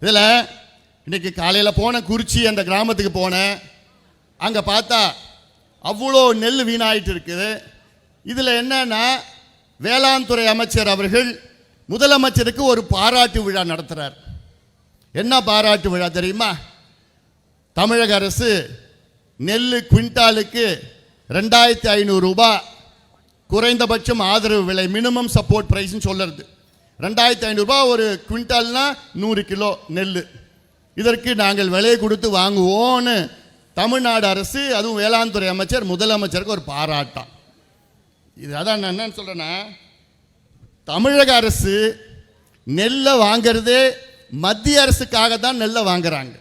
இதில் இன்னைக்கு காலையில் போன குறிச்சி அந்த கிராமத்துக்கு போனேன். அங்கே பார்த்தா அவ்வளோ நெல் வீணாயிட்டு இருக்குது. இதில் என்னன்னா வேளாண் துறை அமைச்சர் அவர்கள் முதலமைச்சருக்கு ஒரு பாராட்டு விழா நடத்துகிறார். என்ன பாராட்டு விழா தெரியுமா? தமிழக அரசு நெல் குவிண்டாலுக்கு 2500 ரூபாய் குறைந்தபட்சம் ஆதரவு விலை, மினிமம் சப்போர்ட் பிரைஸ்ன்னு சொல்லுறது. 2500 ரூபாய் ஒரு குவிண்டால்னா 100 கிலோ நெல். இதற்கு நாங்கள் விலை கொடுத்து வாங்குவோன்னு தமிழ்நாடு அரசு, அதுவும் வேளாண் துறை அமைச்சர் முதலமைச்சருக்கு ஒரு பாராட்டம். இது அதான் நான் என்னன்னு சொல்கிறேன்னா, தமிழக அரசு நெல்லை வாங்கிறதே மத்திய அரசுக்காக தான் நெல்லை வாங்குறாங்க.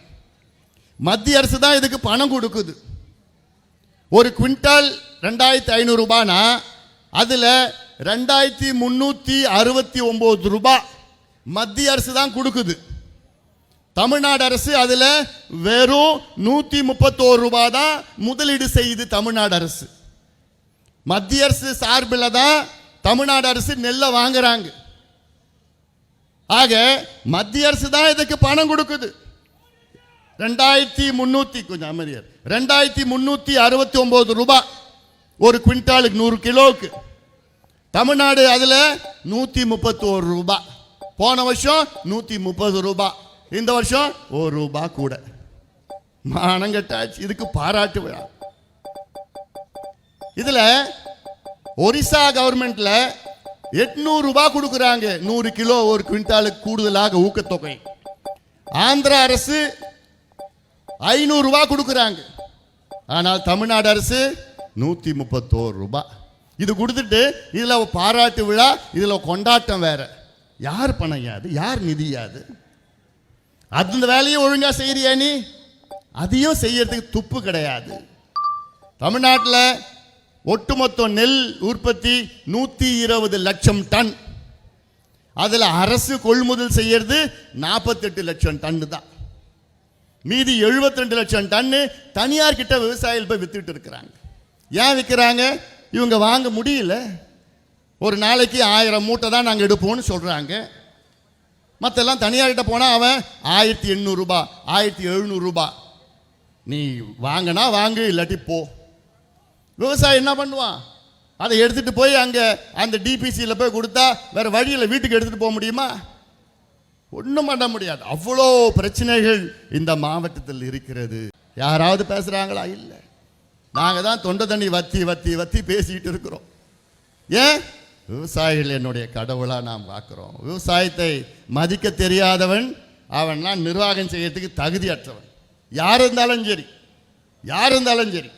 மத்திய அரசு தான் இதுக்கு பணம் கொடுக்குது. ஒரு குவிண்டால் 2500 ரூபானா அதில் 2369 ரூபாய் மத்திய அரசு தான் கொடுக்குது. தமிழ்நாடு அரசு அதில் வெறும் 131 ரூபாய் தான் முதலீடு செய்யுது. தமிழ்நாடு அரசு மத்திய அரசு சார்பில் தான் தமிழ்நாடு அரசு நெல்லை வாங்குறாங்க. ஆக மத்திய அரசு தான் இதுக்கு பணம் கொடுக்குது. 2369 ரூபாய் ஒரு குவிண்டாலுக்கு 100 கிலோவுக்கு. தமிழ்நாடு அதில் 131 ரூபாய். போன வருஷம் 130 ரூபாய், இந்த வருஷம் 1 ரூபாய் கூட. மானங்கட்டாச்சு. இதுக்கு பாராட்டு விழா. இதில் ஒரிசா கவர்மெண்ட்ல 800 ரூபாய் கொடுக்குறாங்க 100 கிலோ ஒரு குவிண்டாலுக்கு கூடுதலாக ஊக்கத்தொகை. ஆந்திரா அரசு 500 ரூபாய் கொடுக்குறாங்க. ஆனால் தமிழ்நாடு அரசு 131 ரூபாய். இது கொடுத்துட்டு இதில் பாராட்டு விழா, இதில் கொண்டாட்டம் வேற. யார் பணம் யாது? யார் நிதி யாது? அந்த வேலையை ஒழுங்காக செய்யறியா நீ? அதையும் செய்யறதுக்கு துப்பு கிடையாது. தமிழ்நாட்டில் ஒட்டுமொத்த நெல் உற்பத்தி 120 லட்சம் டன். அதில் அரசு கொள்முதல் செய்யறது 48 லட்சம் டன் தான். மீதி 72 லட்சம் டன்னு தனியார் கிட்ட விவசாயிகள் போய் வித்துட்டு இருக்கிறாங்க. ஏன் விற்கிறாங்க? இவங்க வாங்க முடியல. ஒரு நாளைக்கு 1000 மூட்டை தான் நாங்கள் எடுப்போம்னு சொல்கிறாங்க. மற்றெல்லாம் தனியார்கிட்ட போனால் அவன் 1800 ரூபாய் 1700 ரூபாய். நீ வாங்கினா வாங்கு, இல்லாட்டி போ. விவசாயி என்ன பண்ணுவான்? அதை எடுத்துகிட்டு போய் அங்கே அந்த டிபிசியில் போய் கொடுத்தா வேற வழியில் வீட்டுக்கு எடுத்துகிட்டு போக முடியுமா? ஒன்றும் பண்ண முடியாது. அவ்வளோ பிரச்சனைகள் இந்த மாவட்டத்தில் இருக்கிறது. யாராவது பேசுகிறாங்களா? இல்லை. நாங்கள் தான் தொண்டை தண்ணி வத்தி வத்தி வத்தி பேசிக்கிட்டு இருக்கிறோம். ஏன்? விவசாயிகள் என்னுடைய கடவுளாக நாம் பார்க்குறோம். விவசாயத்தை மதிக்க தெரியாதவன் அவன்லாம் நிர்வாகம் செய்யறதுக்கு தகுதியற்றவன். யார் இருந்தாலும் சரி, யார் இருந்தாலும் சரி.